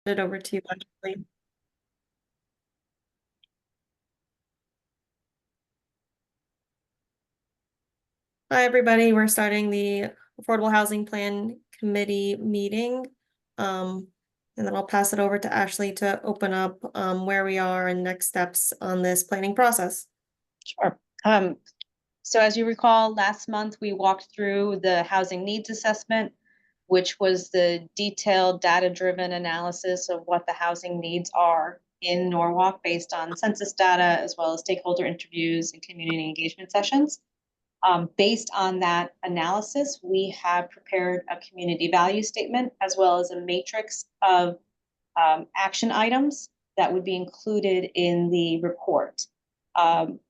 it over to you, Ashley. Hi, everybody. We're starting the Affordable Housing Plan Committee meeting. And then I'll pass it over to Ashley to open up where we are and next steps on this planning process. Sure. So as you recall, last month we walked through the housing needs assessment, which was the detailed data-driven analysis of what the housing needs are in Norwalk based on census data, as well as stakeholder interviews and community engagement sessions. Based on that analysis, we have prepared a community value statement, as well as a matrix of action items that would be included in the report.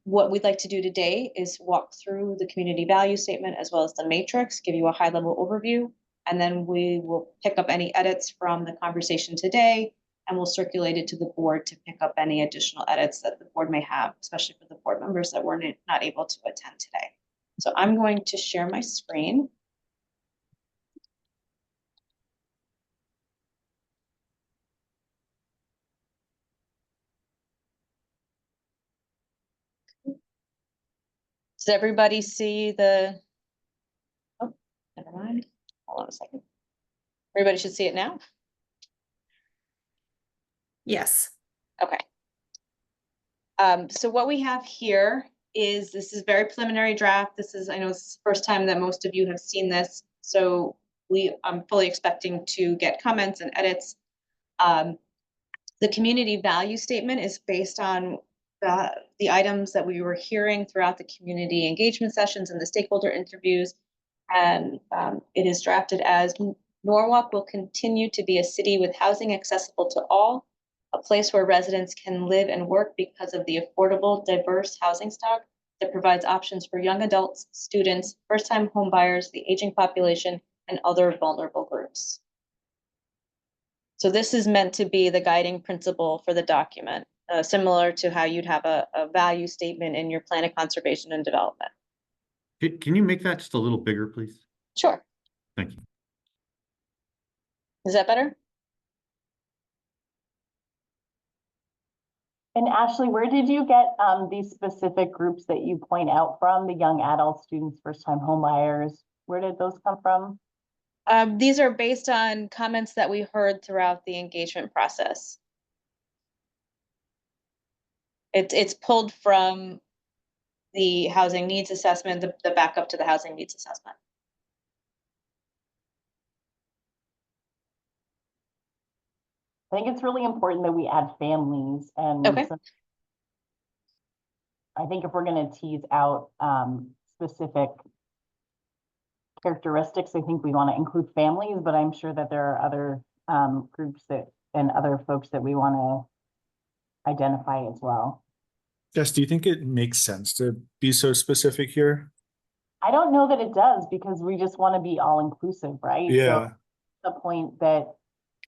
What we'd like to do today is walk through the community value statement as well as the matrix, give you a high level overview, and then we will pick up any edits from the conversation today, and we'll circulate it to the board to pick up any additional edits that the board may have, especially for the board members that were not able to attend today. So I'm going to share my screen. Does everybody see the, oh, never mind. Hold on a second. Everybody should see it now. Yes. Okay. So what we have here is, this is very preliminary draft. This is, I know it's the first time that most of you have seen this. So I'm fully expecting to get comments and edits. The community value statement is based on the items that we were hearing throughout the community engagement sessions and the stakeholder interviews. And it is drafted as: Norwalk will continue to be a city with housing accessible to all, a place where residents can live and work because of the affordable, diverse housing stock that provides options for young adults, students, first-time homebuyers, the aging population, and other vulnerable groups. So this is meant to be the guiding principle for the document, similar to how you'd have a value statement in your plan of conservation and development. Can you make that just a little bigger, please? Sure. Thank you. Is that better? And Ashley, where did you get these specific groups that you point out from? The young adults, students, first-time homebuyers, where did those come from? These are based on comments that we heard throughout the engagement process. It's pulled from the housing needs assessment, the backup to the housing needs assessment. I think it's really important that we add families, and okay. I think if we're going to tease out specific characteristics, I think we want to include families, but I'm sure that there are other groups that and other folks that we want to identify as well. Jess, do you think it makes sense to be so specific here? I don't know that it does, because we just want to be all inclusive, right? Yeah. So the point that,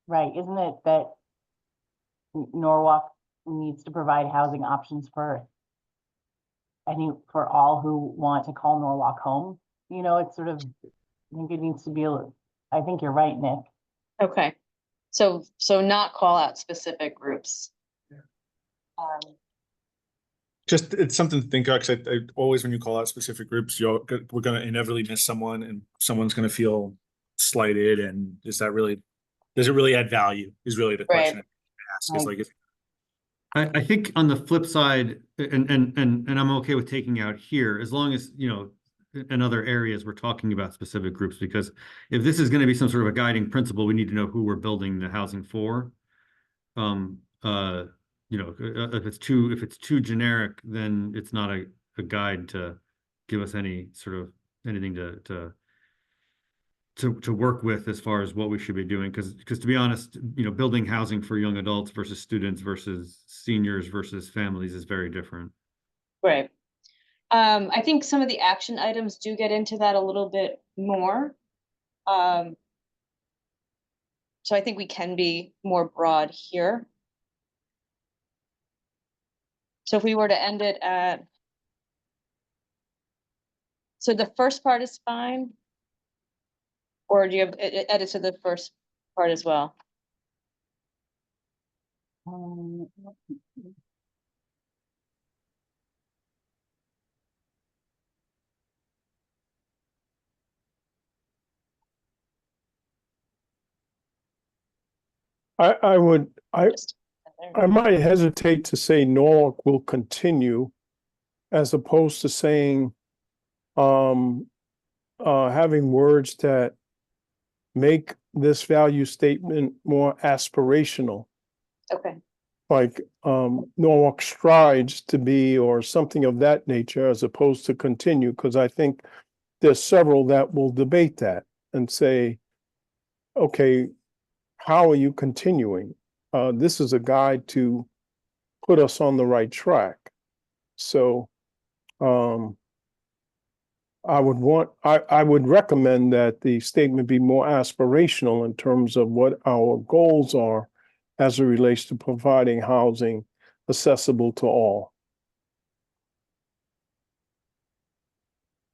right, isn't it that Norwalk needs to provide housing options for all who want to call Norwalk home? You know, it's sort of, I think it needs to be, I think you're right, Nick. Okay. So not call out specific groups. Yeah. Just, it's something to think about, because I always, when you call out specific groups, we're going to inevitably miss someone, and someone's going to feel slighted. And does it really add value is really the question right. I ask. Is like, I think on the flip side, and I'm okay with taking out here, as long as, you know, in other areas we're talking about specific groups, because if this is going to be some sort of a guiding principle, we need to know who we're building the housing for. You know, if it's too generic, then it's not a guide to give us any sort of anything to work with as far as what we should be doing. Because to be honest, you know, building housing for young adults versus students versus seniors versus families is very different. Right. I think some of the action items do get into that a little bit more. So I think we can be more broad here. So if we were to end it at, so the first part is fine, or do you have edits to the first part as well? Um, Just I might hesitate to say Norwalk will continue as opposed to saying, having words that make this value statement more aspirational, Okay, like, Norwalk strives to be, or something of that nature, as opposed to continue, because I think there's several that will debate that and say, okay, how are you continuing? This is a guide to put us on the right track. So, I would recommend that the statement be more aspirational in terms of what our goals are as it relates to providing housing accessible to all.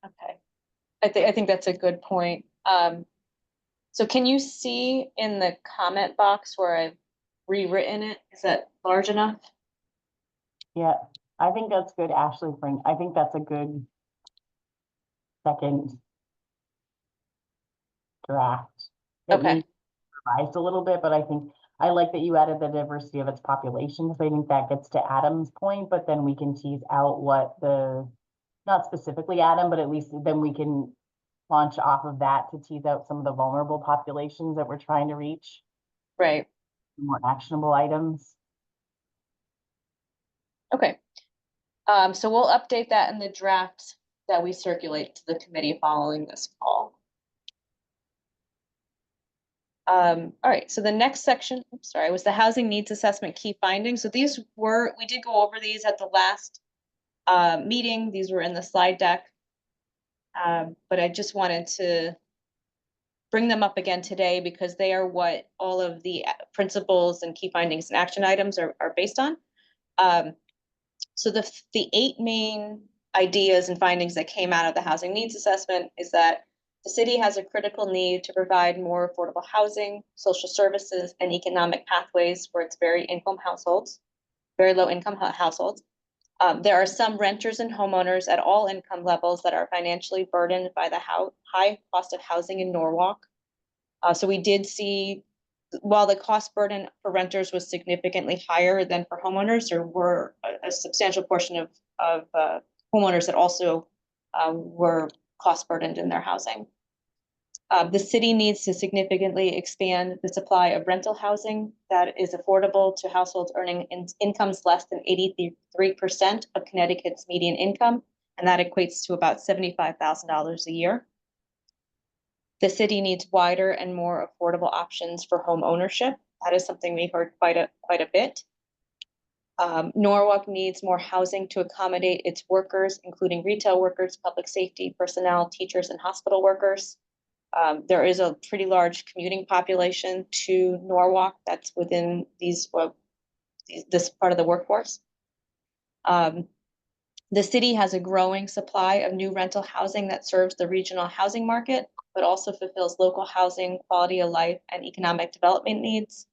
okay. I think that's a good point. So can you see in the comment box where I've rewritten it? Is that large enough? Yeah, I think that's good, Ashley, Frank. I think that's a good second draft. It Okay. needs revised a little bit, but I think, I like that you added the diversity of its population, because I think that gets to Adam's point, but then we can tease out what the, not specifically Adam, but at least then we can launch off of that to tease out some of the vulnerable populations that we're trying to reach, Right, more actionable items. okay. So we'll update that in the draft that we circulate to the committee following this call. All right, so the next section, oops, sorry, was the housing needs assessment key findings. So these were, we did go over these at the last meeting. These were in the slide deck. But I just wanted to bring them up again today because they are what all of the principles and key findings and action items are based on. So the 8 main ideas and findings that came out of the housing needs assessment is that the city has a critical need to provide more affordable housing, social services, and economic pathways for its very low income households. There are some renters and homeowners at all income levels that are financially burdened by the high cost of housing in Norwalk. So we did see, while the cost burden for renters was significantly higher than for homeowners, there were a substantial portion of homeowners that also were cost burdened in their housing. The city needs to significantly expand the supply of rental housing that is affordable to households earning incomes less than 83% of Connecticut's median income, and that equates to about $75,000 a year. The city needs wider and more affordable options for home ownership. That is something we heard quite a bit. Norwalk needs more housing to accommodate its workers, including retail workers, public safety personnel, teachers, and hospital workers. There is a pretty large commuting population to Norwalk that's within this part of the workforce. The city has a growing supply of new rental housing that serves the regional housing market, but also fulfills local housing, quality of life, and economic development needs.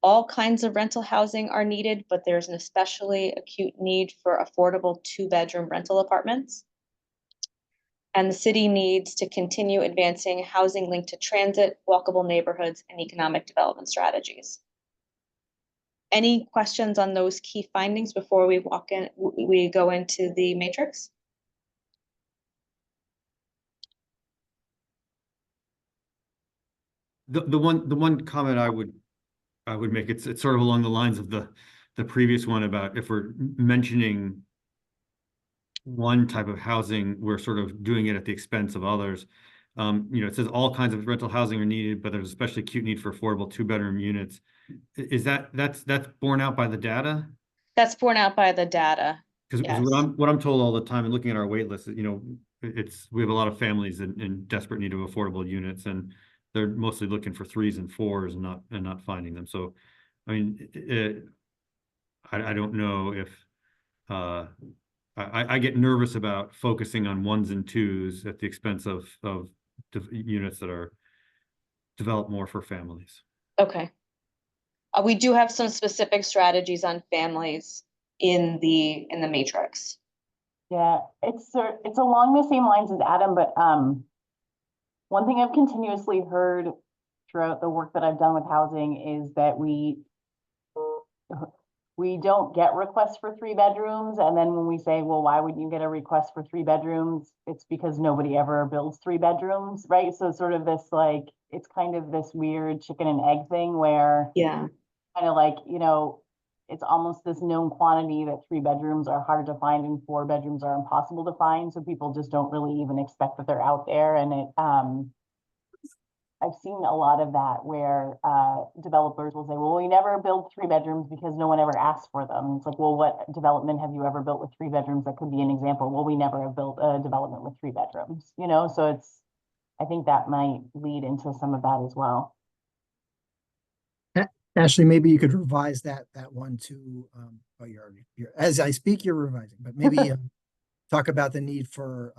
All kinds of rental housing are needed, but there's an especially acute need for affordable 2-bedroom rental apartments. And the city needs to continue advancing housing linked to transit, walkable neighborhoods, and economic development strategies. Any questions on those key findings before we go into the matrix? The one comment I would make, it's sort of along the lines of the previous one about if we're mentioning one type of housing, we're sort of doing it at the expense of others. It says all kinds of rental housing are needed, but there's especially acute need for affordable 2-bedroom units. Is that's borne out by the data? That's borne out by the data. Because Yes. what I'm told all the time and looking at our wait list, we have a lot of families in desperate need of affordable units, and they're mostly looking for 3s and 4s and not finding them. So, I mean, I don't know if I get nervous about focusing on 1s and 2s at the expense of units that are developed more for families. Okay. We do have some specific strategies on families in the matrix. Yeah, it's along the same lines as Adam, but one thing I've continuously heard throughout the work that I've done with housing is that we don't get requests for 3 bedrooms, and then when we say, well, why wouldn't you get a request for 3 bedrooms? It's because nobody ever builds 3 bedrooms, right? So sort of this like, it's kind of this weird chicken and egg thing where Yeah. kind of like, it's almost this known quantity that 3 bedrooms are hard to find and 4 bedrooms are impossible to find. So people just don't really even expect that they're out there. And I've seen a lot of that where developers will say, well, we never build 3 bedrooms because no one ever asked for them. It's like, well, what development have you ever built with 3 bedrooms? That could be an example. Well, we never have built a development with 3 bedrooms, so I think that might lead into some of that as well. Ashley, maybe you could revise that one to, oh, you're, as I speak, you're revising, but maybe talk about the need for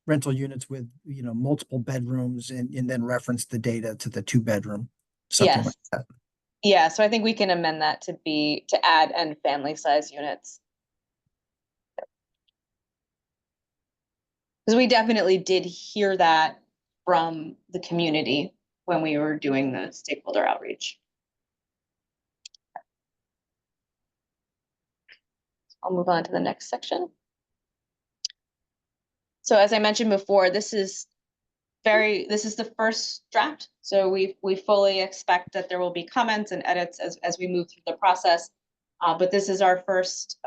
rental units with, multiple bedrooms and then reference the data to the 2-bedroom, something like Yes. that. Yeah, so I think we can amend that to add and family size units. Because we definitely did hear that from the community when we were doing the stakeholder outreach. I'll move on to the next section. So as I mentioned before, this is the first draft. So we fully expect that there will be comments and edits as we move through the process. But this is our first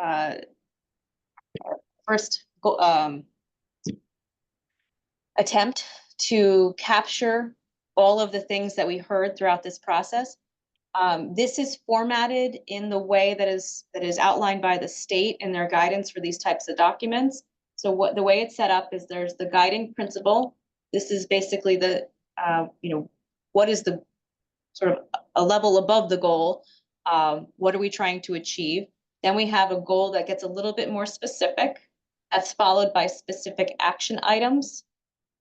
attempt to capture all of the things that we heard throughout this process. This is formatted in the way that is outlined by the state in their guidance for these types of documents. So the way it's set up is there's the guiding principle. This is basically the, what is the sort of a level above the goal? What are we trying to achieve? Then we have a goal that gets a little bit more specific. That's followed by specific action items,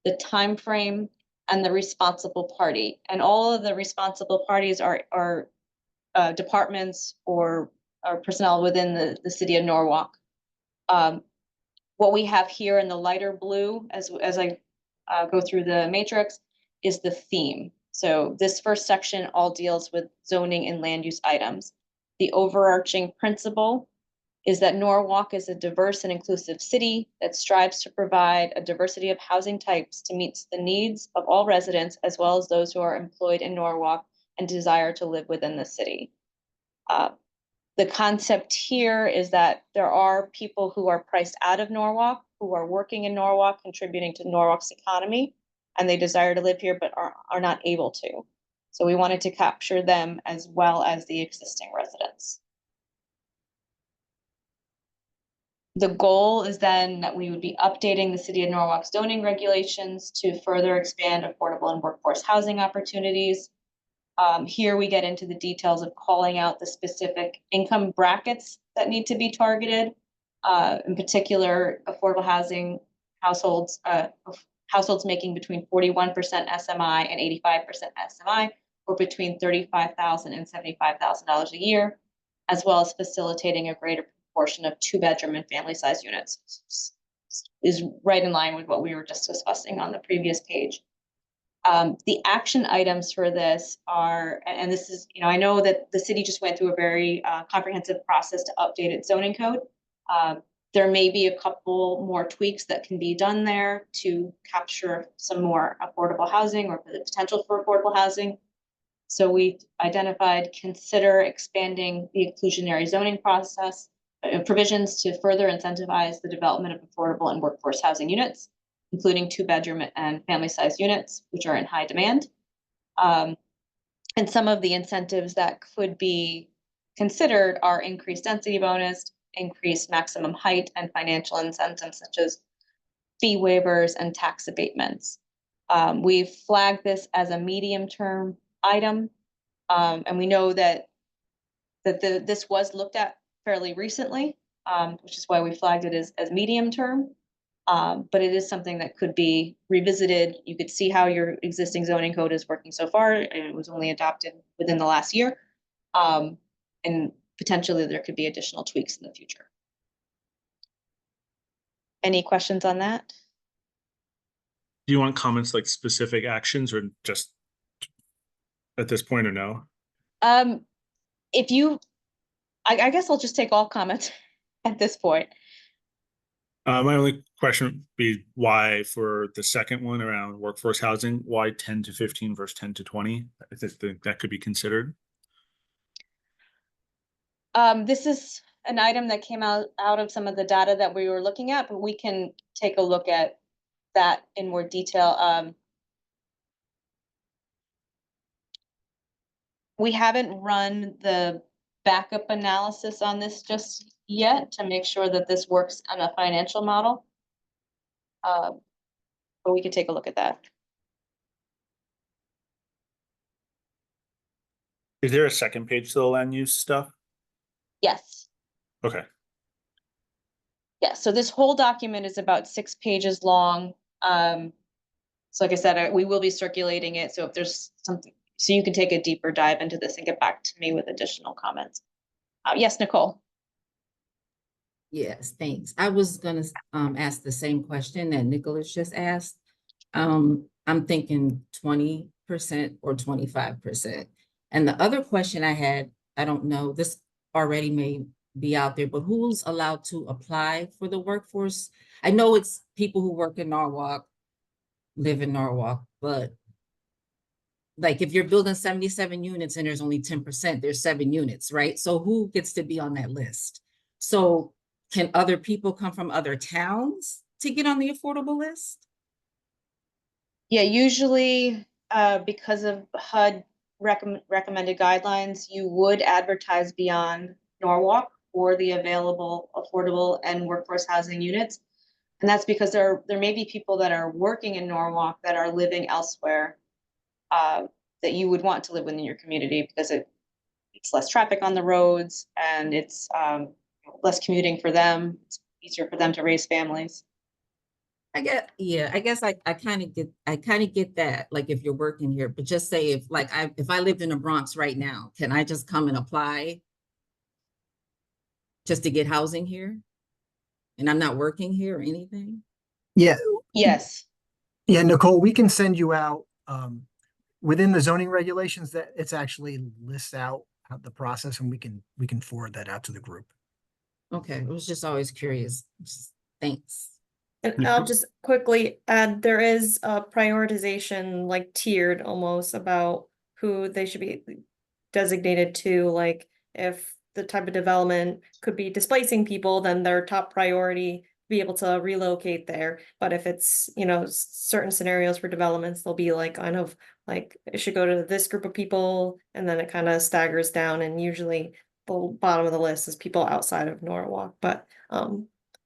the time frame, and the responsible party. And all of the responsible parties are departments or personnel within the city of Norwalk. What we have here in the lighter blue, as I go through the matrix, is the theme. So this first section all deals with zoning and land use items. The overarching principle is that Norwalk is a diverse and inclusive city that strives to provide a diversity of housing types to meet the needs of all residents, as well as those who are employed in Norwalk and desire to live within the city. The concept here is that there are people who are priced out of Norwalk, who are working in Norwalk, contributing to Norwalk's economy, and they desire to live here but are not able to. So we wanted to capture them as well as the existing residents. The goal is then that we would be updating the city of Norwalk zoning regulations to further expand affordable and workforce housing opportunities. Here we get into the details of calling out the specific income brackets that need to be targeted. In particular, affordable housing households making between 41% SMI and 85% SMI, or between $35,000 and $75,000 a year, as well as facilitating a greater proportion of 2-bedroom and family size units. Is right in line with what we were just discussing on the previous page. The action items for this are, and this is, I know that the city just went through a very comprehensive process to update its zoning code. There may be a couple more tweaks that can be done there to capture some more affordable housing or for the potential for affordable housing. So we've identified, consider expanding the inclusionary zoning process provisions to further incentivize the development of affordable and workforce housing units, including 2-bedroom and family size units, which are in high demand. And some of the incentives that could be considered are increased density bonus, increased maximum height, and financial incentives such as fee waivers and tax abatements. We've flagged this as a medium-term item, and we know that this was looked at fairly recently, which is why we flagged it as medium-term. But it is something that could be revisited. You could see how your existing zoning code is working so far, and it was only adopted within the last year. And potentially there could be additional tweaks in the future. Any questions on that? Do you want comments like specific actions or just at this point or no? If you, I guess I'll just take all comments at this point. My only question would be why for the second one around workforce housing, why 10 to 15 versus 10 to 20? I think that could be considered. This is an item that came out of some of the data that we were looking at, but we can take a look at that in more detail. We haven't run the backup analysis on this just yet to make sure that this works on a financial model. But we can take a look at that. Is there a second page to the land use stuff? Yes. Okay. Yeah, so this whole document is about 6 pages long. So like I said, we will be circulating it. So if there's something, so you can take a deeper dive into this and get back to me with additional comments. Yes, Nicole. Yes, thanks. I was gonna ask the same question that Nicholas just asked. I'm thinking 20% or 25%. And the other question I had, I don't know, this already may be out there, but who's allowed to apply for the workforce? I know it's people who work in Norwalk, live in Norwalk, but like if you're building 77 units and there's only 10%, there's 7 units, right? So who gets to be on that list? So can other people come from other towns to get on the affordable list? Yeah, usually because of HUD recommended guidelines, you would advertise beyond Norwalk for the available affordable and workforce housing units. And that's because there may be people that are working in Norwalk that are living elsewhere that you would want to live within your community because it's less traffic on the roads and it's less commuting for them. It's easier for them to raise families. I guess I kind of get that, like if you're working here, but just say if I lived in the Bronx right now, can I just come and apply just to get housing here? And I'm not working here or anything? Yeah, Yes. yeah, Nicole, we can send you out, within the zoning regulations that it's actually lists out the process and we can forward that out to the group. Okay, I was just always curious. Thanks. And I'll just quickly add, there is a prioritization, like tiered almost, about who they should be designated to, like if the type of development could be displacing people, then their top priority be able to relocate there. But if it's, you know, certain scenarios for developments, they'll be like kind of like it should go to this group of people, and then it kind of staggers down, and usually the bottom of the list is people outside of Norwalk. But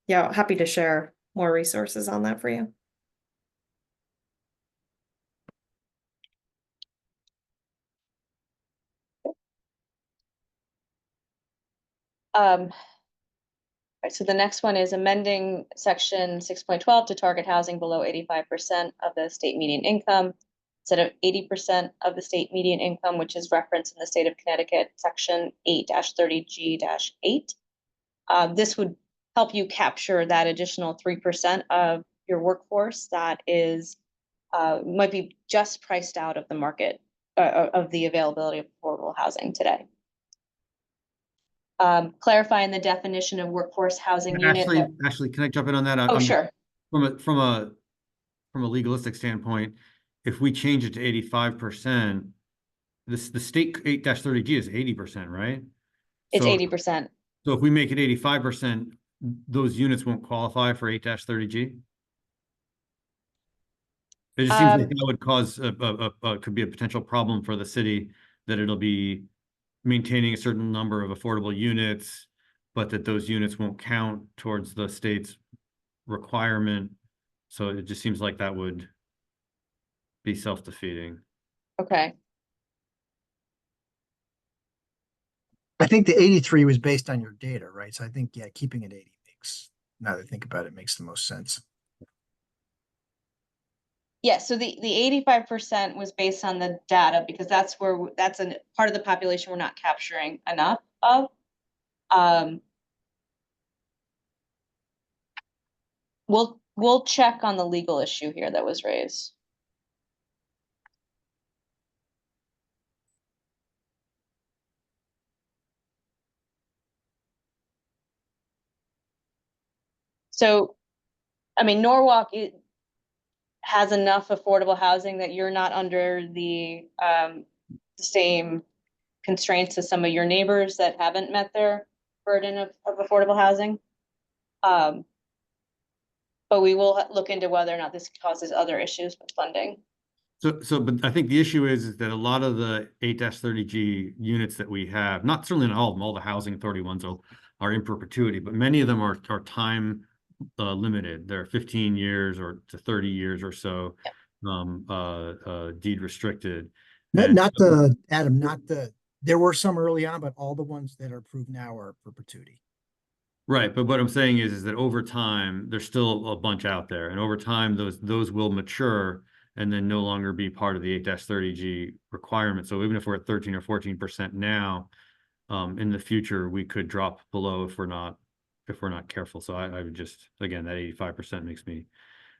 yeah, happy to share more resources on that for you. Right, so the next one is amending section 6.12 to target housing below 85% of the state median income instead of 80% of the state median income, which is referenced in the state of Connecticut, section 8-30G-8. This would help you capture that additional 3% of your workforce that is might be just priced out of the market of the availability of affordable housing today. Clarifying the definition of workforce housing unit. Actually, can I jump in on that? Oh, sure. From a legalistic standpoint, if we change it to 85%, the state 8-30G is 80%, right? It's So- 80%. So if we make it 85%, those units won't qualify for 8-30G? It just seems like that would cause could be a potential problem for the city, that it'll be maintaining a certain number of affordable units, but that those units won't count towards the state's requirement. So it just seems like that would be self-defeating. Okay. I think the 83 was based on your data, right? So I think, yeah, keeping it 80 makes, now that I think about it, makes the most sense. Yeah, so the 85% was based on the data because that's where, that's a part of the population we're not capturing enough of. We'll check on the legal issue here that was raised. So, I mean, Norwalk, it has enough affordable housing that you're not under the same constraints as some of your neighbors that haven't met their burden of affordable housing. But we will look into whether or not this causes other issues with funding. But I think the issue is that a lot of the 8-30G units that we have, not certainly not all of them, all the housing authority ones are in perpetuity, but many of them are time limited. They're 15 years or to 30 years or so, deed restricted. And Not the, Adam, not the, there were some early on, but all the ones that are approved now are perpetuity. right, but what I'm saying is that over time, there's still a bunch out there, and over time, those will mature and then no longer be part of the 8-30G requirement. So even if we're at 13 or 14% now, in the future, we could drop below if we're not careful. So I would just, again, that 85% makes me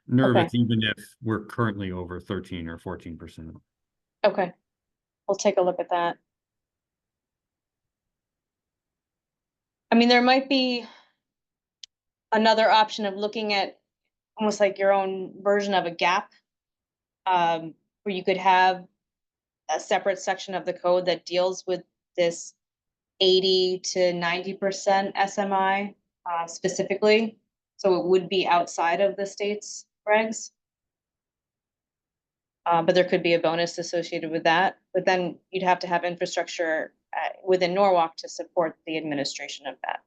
nervous, even if we're currently over 13 or 14%. Okay, we'll take a look at that. I mean, there might be another option of looking at almost like your own version of a gap, where you could have a separate section of the code that deals with this 80 to 90% SMI specifically. So it would be outside of the state's regs. But there could be a bonus associated with that. But then you'd have to have infrastructure within Norwalk to support the administration of that.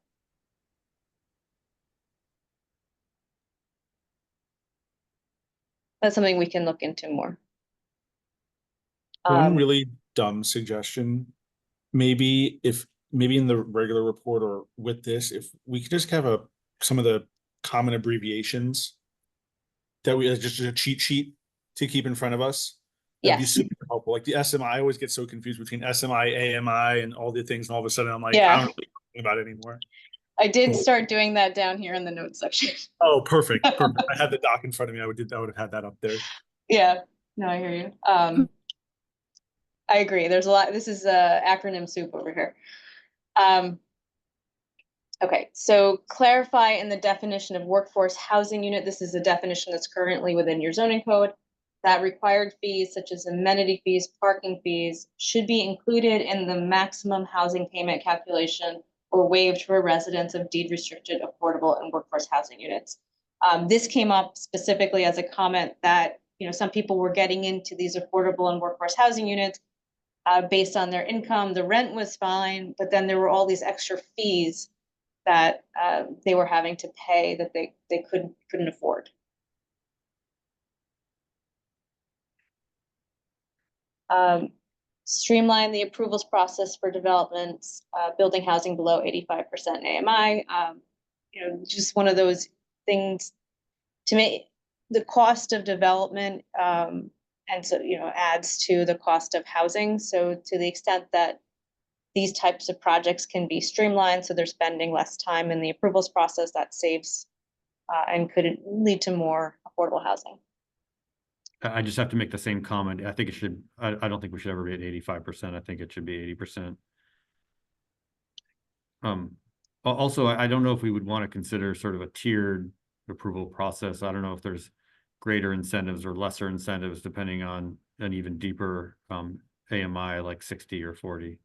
That's something we can look into more. One really dumb suggestion, maybe in the regular report or with this, if we could just have some of the common abbreviations that we just a cheat sheet to keep in front of us. That'd be Yes. super helpful. Like the SMI, I always get so confused between SMI, AMI, and all the things, and all of a sudden I'm like, Yeah. I don't know what you're talking about anymore. I did start doing that down here in the notes section. Oh, perfect. Perfect. I had the doc in front of me. I would have had that up there. Yeah, no, I hear you. I agree. There's a lot. This is acronym soup over here. Okay, so clarify in the definition of workforce housing unit. This is a definition that's currently within your zoning code. That required fees such as amenity fees, parking fees should be included in the maximum housing payment calculation or waived for residents of deed restricted, affordable, and workforce housing units. This came up specifically as a comment that, you know, some people were getting into these affordable and workforce housing units based on their income. The rent was fine, but then there were all these extra fees that they were having to pay that they couldn't afford. Streamline the approvals process for developments, building housing below 85% AMI. You know, just one of those things to make the cost of development, and so, you know, adds to the cost of housing. So to the extent that these types of projects can be streamlined, so they're spending less time in the approvals process, that saves and could lead to more affordable housing. I just have to make the same comment. I think it should, I don't think we should ever be at 85%. I think it should be 80%. Also, I don't know if we would want to consider sort of a tiered approval process. I don't know if there's greater incentives or lesser incentives depending on an even deeper AMI like 60 or 40.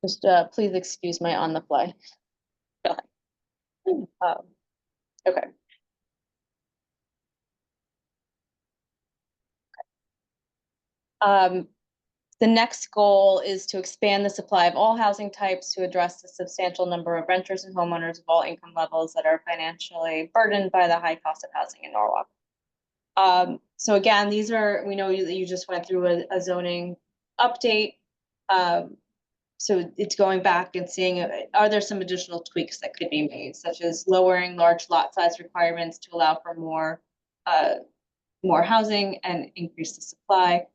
Just please excuse my on the fly. Okay. The next goal is to expand the supply of all housing types to address the substantial number of renters and homeowners of all income levels that are financially burdened by the high cost of housing in Norwalk. So again, these are, we know that you just went through a zoning update. So it's going back and seeing, are there some additional tweaks that could be made, such as lowering large lot size requirements to allow for more housing and increase the supply.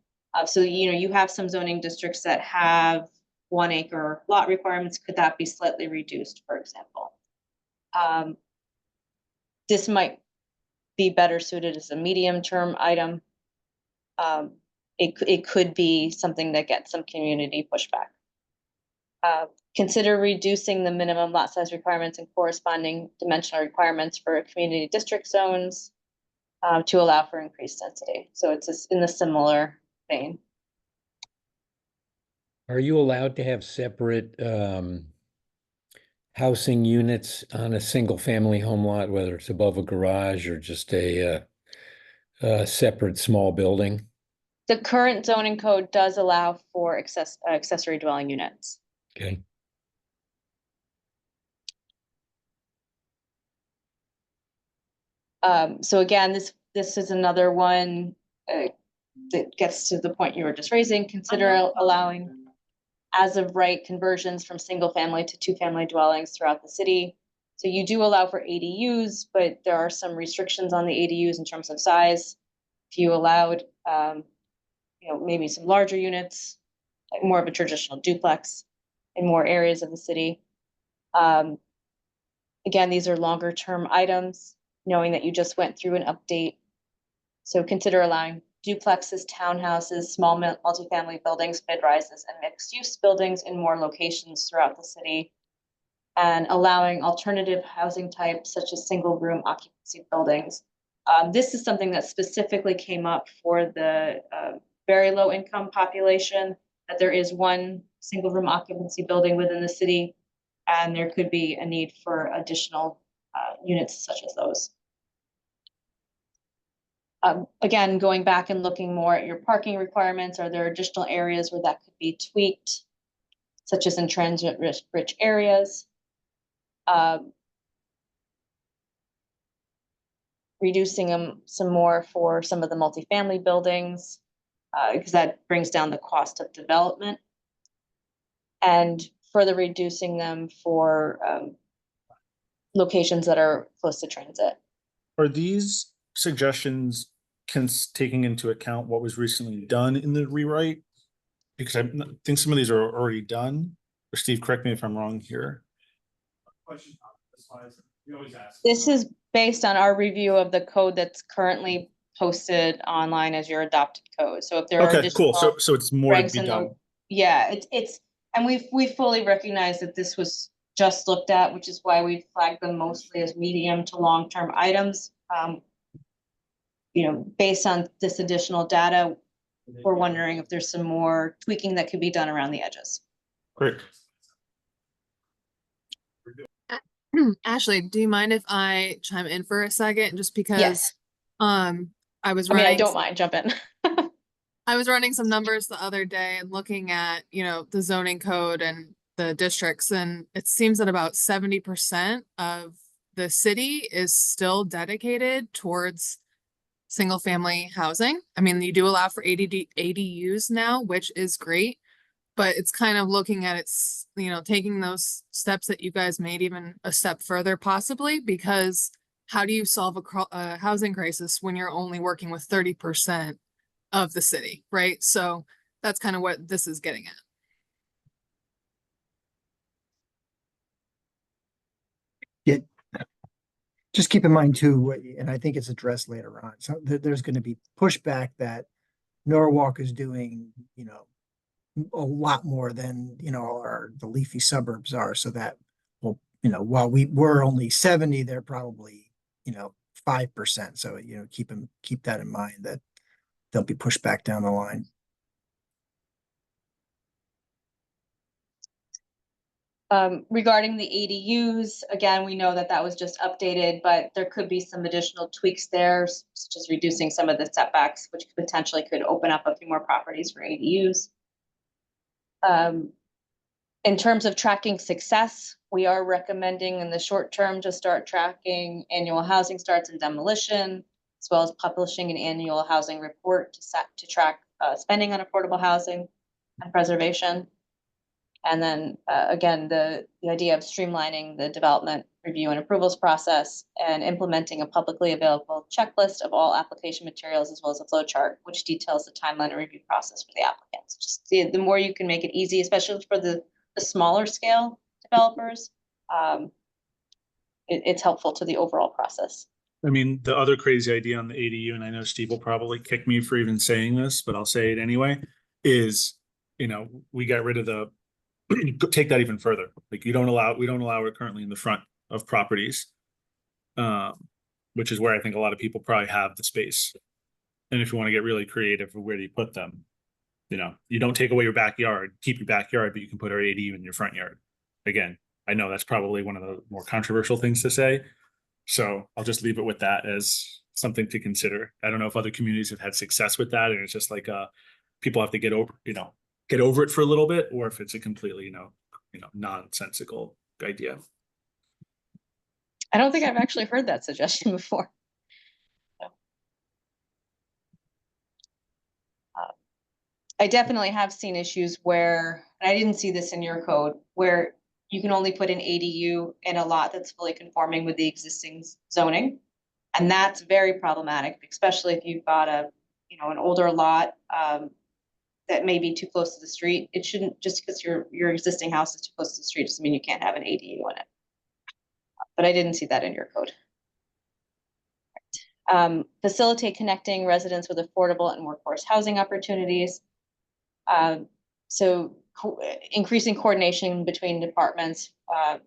So, you know, you have some zoning districts that have 1 acre lot requirements. Could that be slightly reduced, for example? This might be better suited as a medium-term item. It could be something that gets some community pushback. Consider reducing the minimum lot size requirements and corresponding dimensional requirements for community district zones to allow for increased density. So it's in a similar vein. Are you allowed to have separate housing units on a single family home lot, whether it's above a garage or just a separate small building? The current zoning code does allow for accessory dwelling units. Okay. So again, this is another one that gets to the point you were just raising. Consider allowing as of right conversions from single family to 2-family dwellings throughout the city. So you do allow for ADUs, but there are some restrictions on the ADUs in terms of size. If you allowed, you know, maybe some larger units, like more of a traditional duplex in more areas of the city. Again, these are longer term items, knowing that you just went through an update. So consider allowing duplexes, townhouses, small multifamily buildings, mid-rises, and mixed-use buildings in more locations throughout the city, and allowing alternative housing types such as single-room occupancy buildings. This is something that specifically came up for the very low-income population, that there is one single-room occupancy building within the city, and there could be a need for additional units such as those. Again, going back and looking more at your parking requirements, are there additional areas where that could be tweaked, such as in transit-rich areas? Reducing them some more for some of the multifamily buildings, because that brings down the cost of development, and further reducing them for locations that are close to transit. Are these suggestions taking into account what was recently done in the rewrite? Because I think some of these are already done. Or Steve, correct me if I'm wrong here. This is based on our review of the code that's currently posted online as your adopted code. So if there are Okay, cool. additional So it's more to regs be in the- done. Yeah, it's and we fully recognize that this was just looked at, which is why we flagged them mostly as medium to long-term items. You know, based on this additional data, we're wondering if there's some more tweaking that could be done around the edges. Great. Ashley, do you mind if I chime in for a second? Just because Yes. I was I mean, I running don't mind, jump in. I was running some numbers the other day and looking at, you know, the zoning code and the districts, and it seems that about 70% of the city is still dedicated towards single family housing. I mean, you do allow for ADUs now, which is great, but it's kind of looking at it's, you know, taking those steps that you guys made even a step further possibly, because how do you solve a housing crisis when you're only working with 30% of the city, right? So that's kind of what this is getting at. Just keep in mind too, and I think it's addressed later on, so there's gonna be pushback that Norwalk is doing, you know, a lot more than, you know, the leafy suburbs are, so that, well, you know, while we're only 70, they're probably, you know, 5%. So, you know, keep that in mind, that there'll be pushback down the line. Regarding the ADUs, again, we know that that was just updated, but there could be some additional tweaks there, such as reducing some of the setbacks, which potentially could open up a few more properties for ADUs. In terms of tracking success, we are recommending in the short term to start tracking annual housing starts and demolition, as well as publishing an annual housing report to track spending on affordable housing and preservation. And then again, the idea of streamlining the development review and approvals process and implementing a publicly available checklist of all application materials, as well as a flow chart, which details the timeline and review process for the applicants. Just the more you can make it easy, especially for the smaller scale developers, it's helpful to the overall process. I mean, the other crazy idea on the ADU, and I know Steve will probably kick me for even saying this, but I'll say it anyway, is, we got rid of the, take that even further. Like we don't allow it currently in the front of properties. Which is where I think a lot of people probably have the space. And if you want to get really creative, where do you put them? You don't take away your backyard, keep your backyard, but you can put an ADU in your front yard. Again, I know that's probably one of the more controversial things to say. So I'll just leave it with that as something to consider. I don't know if other communities have had success with that, and it's just like people have to get over it for a little bit, or if it's a completely, nonsensical idea. I don't think I've actually heard that suggestion before. I definitely have seen issues where, and I didn't see this in your code, where you can only put an ADU in a lot that's fully conforming with the existing zoning. And that's very problematic, especially if you've got an older lot that may be too close to the street. It shouldn't, just because your existing house is too close to the street doesn't mean you can't have an ADU in it. But I didn't see that in your code. Facilitate connecting residents with affordable and workforce housing opportunities. So increasing coordination between departments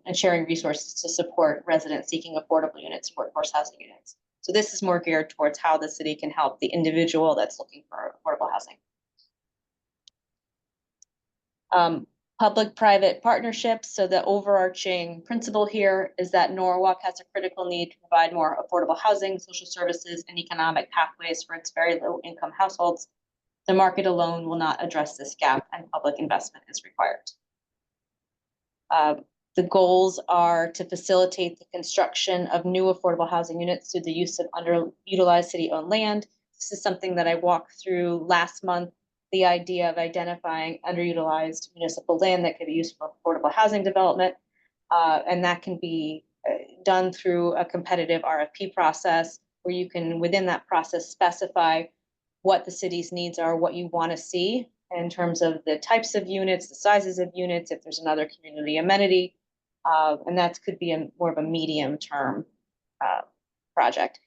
and sharing resources to support residents seeking affordable units and workforce housing units. So this is more geared towards how the city can help the individual that's looking for affordable housing. Public-private partnerships. So the overarching principle here is that Norwalk has a critical need to provide more affordable housing, social services, and economic pathways for its very low-income households. The market alone will not address this gap, and public investment is required. The goals are to facilitate the construction of new affordable housing units through the use of underutilized city-owned land. This is something that I walked through last month, the idea of identifying underutilized municipal land that could be used for affordable housing development. And that can be done through a competitive RFP process, where you can, within that process, specify what the city's needs are, what you want to see in terms of the types of units, the sizes of units, if there's another community amenity. And that could be more of a medium-term project.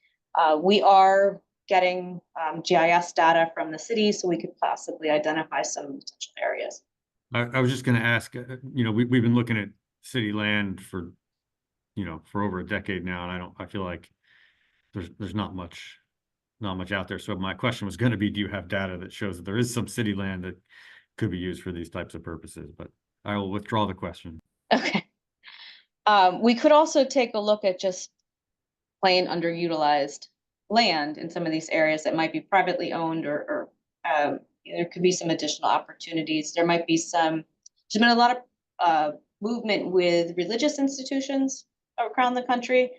We are getting GIS data from the city, so we could possibly identify some potential areas. I was just going to ask, we've been looking at city land for over a decade now, and I feel like there's not much out there. So my question was going to be, do you have data that shows that there is some city land that could be used for these types of purposes? But I will withdraw the question. Okay. We could also take a look at just plain underutilized land in some of these areas that might be privately owned, or there could be some additional opportunities. There's been a lot of movement with religious institutions around the country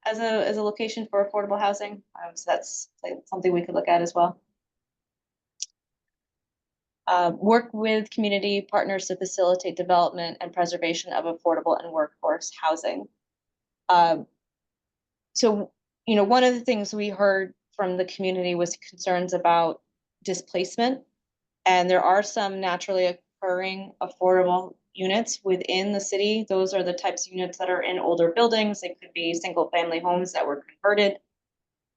as a location for affordable housing. So that's something we could look at as well. Work with community partners to facilitate development and preservation of affordable and workforce housing. So, one of the things we heard from the community was concerns about displacement. And there are some naturally occurring affordable units within the city. Those are the types of units that are in older buildings. They could be single family homes that were converted.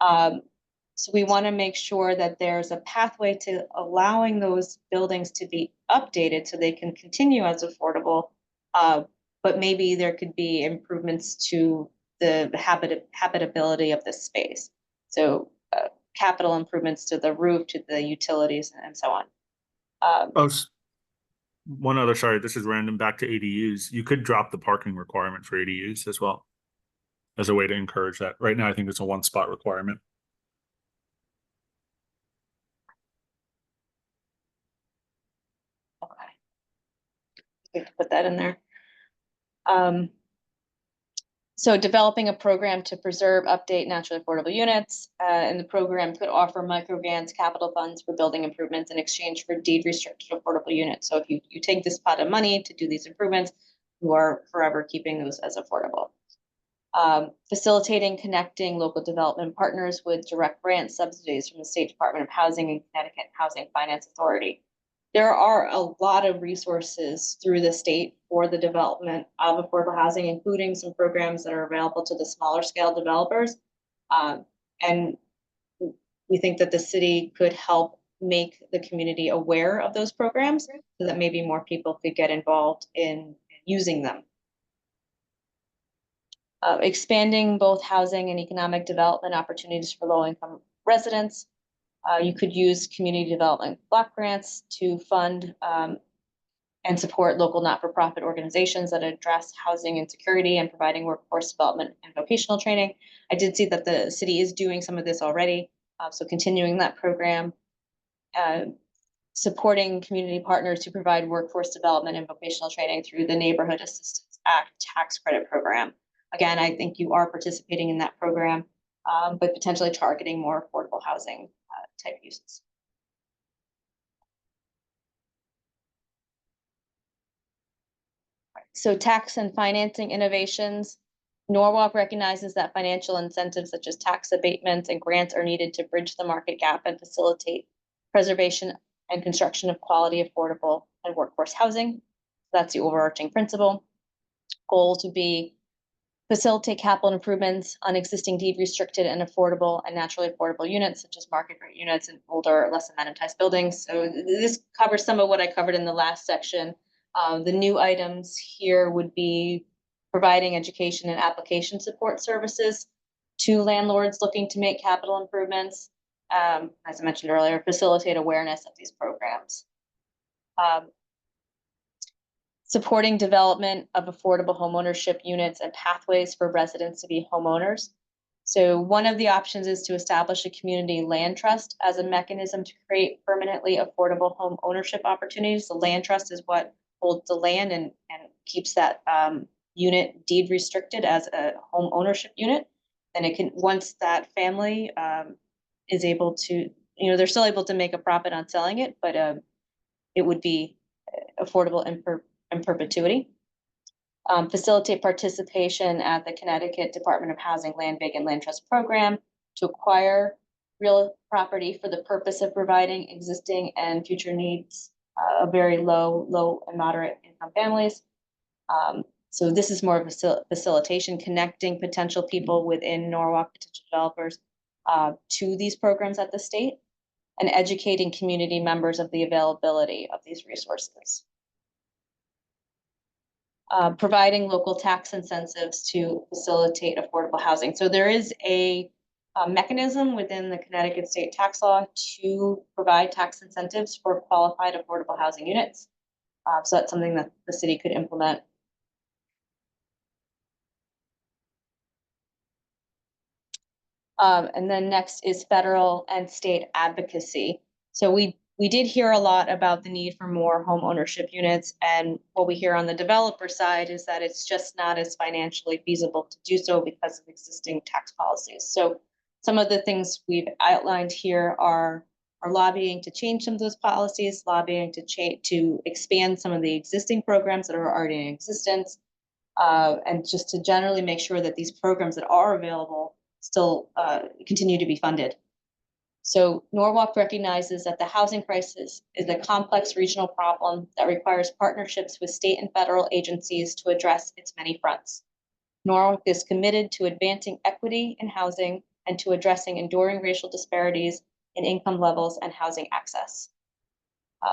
So we want to make sure that there's a pathway to allowing those buildings to be updated so they can continue as affordable, but maybe there could be improvements to the habitability of the space. So capital improvements to the roof, to the utilities, and so on. One other, sorry, this is random, back to ADUs. You could drop the parking requirement for ADUs as well as a way to encourage that. Right now, I think it's a one spot requirement. Okay. We have to put that in there. So developing a program to preserve, update naturally affordable units, and the program could offer micro grants, capital funds for building improvements in exchange for deed restricted affordable units. So if you take this pot of money to do these improvements, you are forever keeping those as affordable. Facilitating connecting local development partners with direct grant subsidies from the State Department of Housing and Connecticut Housing Finance Authority. There are a lot of resources through the state for the development of affordable housing, including some programs that are available to the smaller scale developers. And we think that the city could help make the community aware of those programs so that maybe more people could get involved in using them. Expanding both housing and economic development opportunities for low-income residents. You could use community development block grants to fund and support local not-for-profit organizations that address housing insecurity and providing workforce development and vocational training. I did see that the city is doing some of this already, so continuing that program. Supporting community partners to provide workforce development and vocational training through the Neighborhood Assistance Act tax credit program. Again, I think you are participating in that program, but potentially targeting more affordable housing type uses. So tax and financing innovations. Norwalk recognizes that financial incentives such as tax abatements and grants are needed to bridge the market gap and facilitate preservation and construction of quality, affordable, and workforce housing. That's the overarching principle. Goal to be facilitate capital improvements on existing deed restricted and affordable and naturally affordable units, such as market rate units and older, less amenitized buildings. So this covers some of what I covered in the last section. The new items here would be providing education and application support services to landlords looking to make capital improvements. As I mentioned earlier, facilitate awareness of these programs. Supporting development of affordable homeownership units and pathways for residents to be homeowners. So one of the options is to establish a community land trust as a mechanism to create permanently affordable home ownership opportunities. The land trust is what holds the land and keeps that unit deed restricted as a home ownership unit. And it can, once that family is able to, they're still able to make a profit on selling it, but it would be affordable in perpetuity. Facilitate participation at the Connecticut Department of Housing Land Bank and Land Trust Program to acquire real property for the purpose of providing existing and future needs of very low and moderate income families. So this is more of a facilitation, connecting potential people within Norwalk, potential developers, to these programs at the state, and educating community members of the availability of these resources. Providing local tax incentives to facilitate affordable housing. So there is a mechanism within the Connecticut state tax law to provide tax incentives for qualified affordable housing units. So that's something that the city could implement. And then next is federal and state advocacy. So we did hear a lot about the need for more home ownership units, and what we hear on the developer side is that it's just not as financially feasible to do so because of existing tax policies. So some of the things we've outlined here are lobbying to change some of those policies, lobbying to expand some of the existing programs that are already in existence, and just to generally make sure that these programs that are available still continue to be funded. So Norwalk recognizes that the housing crisis is a complex regional problem that requires partnerships with state and federal agencies to address its many fronts. Norwalk is committed to advancing equity in housing and to addressing enduring racial disparities in income levels and housing access.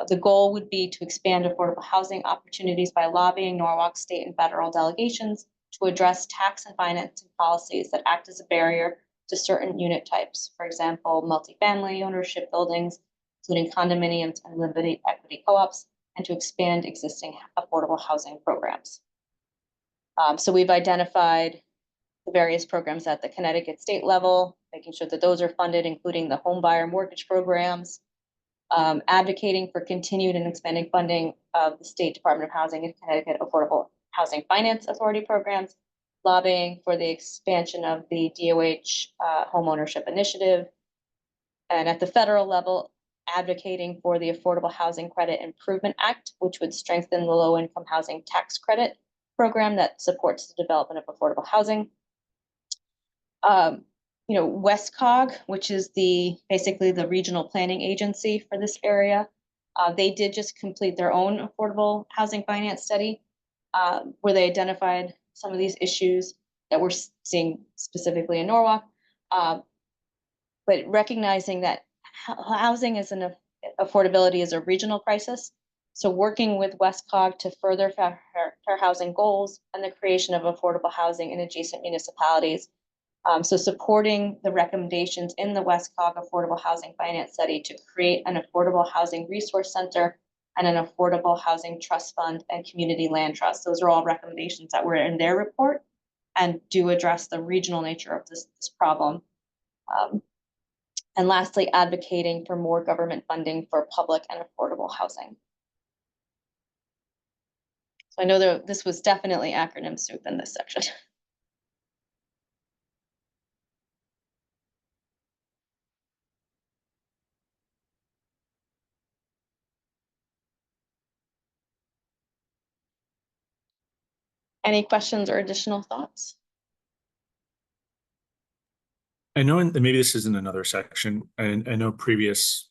The goal would be to expand affordable housing opportunities by lobbying Norwalk state and federal delegations to address tax and financing policies that act as a barrier to certain unit types, for example, multifamily ownership buildings, including condominiums and limited equity co-ops, and to expand existing affordable housing programs. So we've identified the various programs at the Connecticut state level, making sure that those are funded, including the home buyer mortgage programs, advocating for continued and expanding funding of the State Department of Housing and Connecticut Affordable Housing Finance Authority programs, lobbying for the expansion of the DOH homeownership initiative, and at the federal level, advocating for the Affordable Housing Credit Improvement Act, which would strengthen the low-income housing tax credit program that supports the development of affordable housing. WestCog, which is basically the regional planning agency for this area, they did just complete their own affordable housing finance study, where they identified some of these issues that we're seeing specifically in Norwalk, but recognizing that housing is affordability is a regional crisis. So working with WestCog to further fair housing goals and the creation of affordable housing in adjacent municipalities. So supporting the recommendations in the WestCog Affordable Housing Finance Study to create an affordable housing resource center and an affordable housing trust fund and community land trust. Those are all recommendations that were in their report and do address the regional nature of this problem. And lastly, advocating for more government funding for public and affordable housing. So I know this was definitely acronym soup in this section. Any questions or additional thoughts? I know, and maybe this is in another section, and I know previous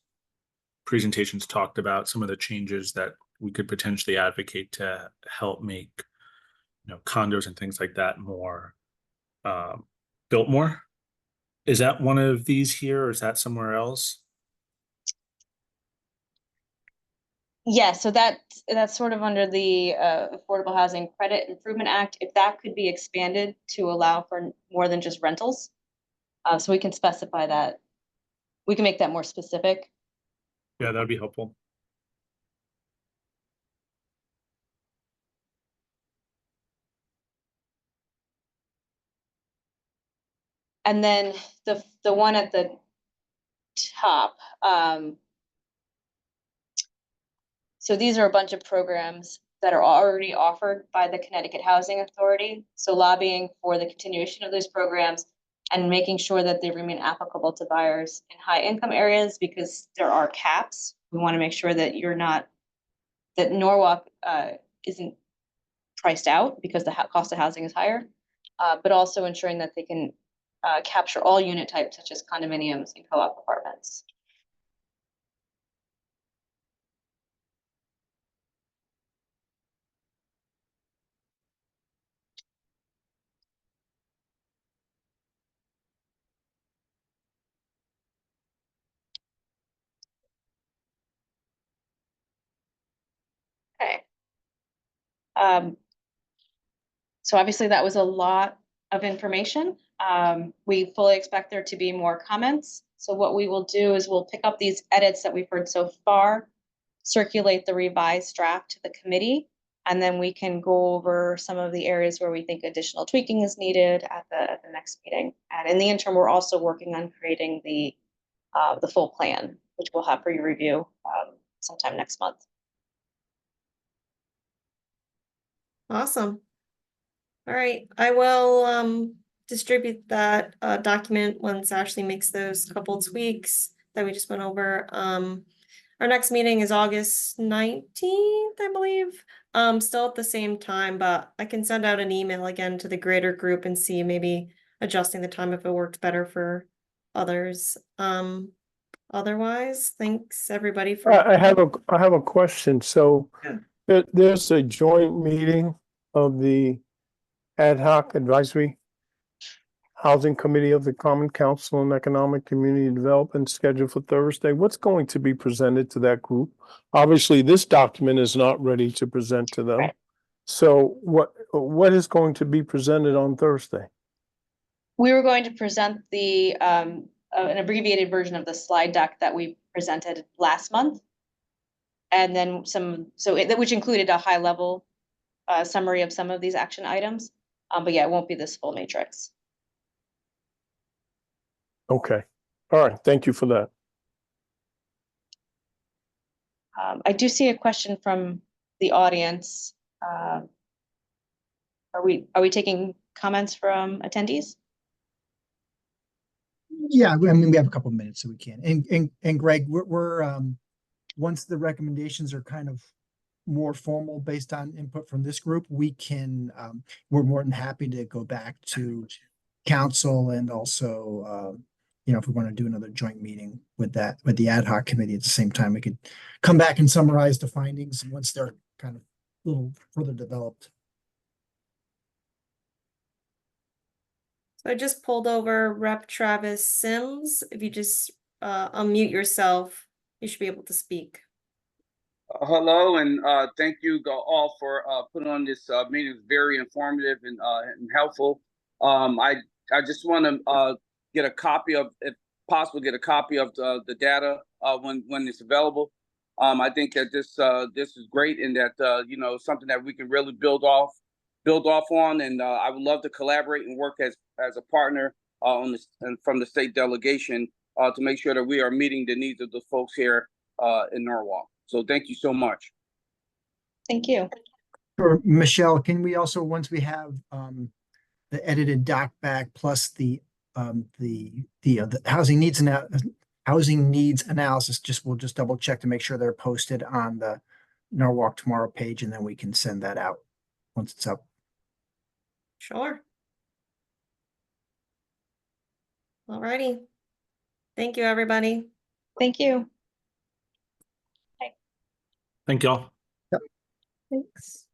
presentations talked about some of the changes that we could potentially advocate to help make, condos and things like that more built more. Is that one of these here, or is that somewhere else? Yeah, so that's sort of under the Affordable Housing Credit Improvement Act. If that could be expanded to allow for more than just rentals, so we can specify that. We can make that more specific. Yeah, that'd be helpful. And then the one at the top. So these are a bunch of programs that are already offered by the Connecticut Housing Authority. So lobbying for the continuation of those programs and making sure that they remain applicable to buyers in high income areas, because there are caps. We want to make sure that that Norwalk isn't priced out because the cost of housing is higher, but also ensuring that they can capture all unit types such as condominiums and co-op apartments. Okay. So obviously that was a lot of information. We fully expect there to be more comments. So what we will do is we'll pick up these edits that we've heard so far, circulate the revised draft to the committee, and then we can go over some of the areas where we think additional tweaking is needed at the next meeting. And in the interim, we're also working on creating the full plan, which we'll have for your review sometime next month. Awesome. All right, I will distribute that document once Ashley makes those couple tweaks that we just went over. Our next meeting is August 19th, I believe. Still at the same time, but I can send out an email again to the greater group and see maybe adjusting the time if it works better for others. Otherwise, thanks everybody for. I have a question. So there's a joint meeting of the Ad hoc Advisory Housing Committee of the Common Council on Economic Community Development scheduled for Thursday. What's going to be presented to that group? Obviously, this document is not ready to present to them. Right. So what is going to be presented on Thursday? We were going to present an abbreviated version of the slide deck that we presented last month. And then which included a high level summary of some of these action items. But yeah, it won't be this full matrix. Okay. All right. Thank you for that. I do see a question from the audience. Are we taking comments from attendees? Yeah, I mean, we have a couple of minutes so we can. And Greg, once the recommendations are kind of more formal based on input from this group, we can, we're more than happy to go back to council and also, if we want to do another joint meeting with the ad hoc committee at the same time, we could come back and summarize the findings once they're kind of a little further developed. So I just pulled over Rep. Travis Sims. If you just unmute yourself, you should be able to speak. Hello, and thank you all for putting on this meeting. It's very informative and helpful. I just want to get a copy of, if possible, get a copy of the data when it's available. I think that this is great, and that something that we can really build off on. And I would love to collaborate and work as a partner on this and from the state delegation to make sure that we are meeting the needs of the folks here in Norwalk. So thank you so much. Thank you. Or Michelle, can we also, once we have the edited doc back plus the housing needs analysis, we'll just double check to make sure they're posted on the Norwalk Tomorrow page, and then we can send that out once it's up. Sure. Alrighty. Thank you, everybody. Thank you. Thank y'all. Thanks.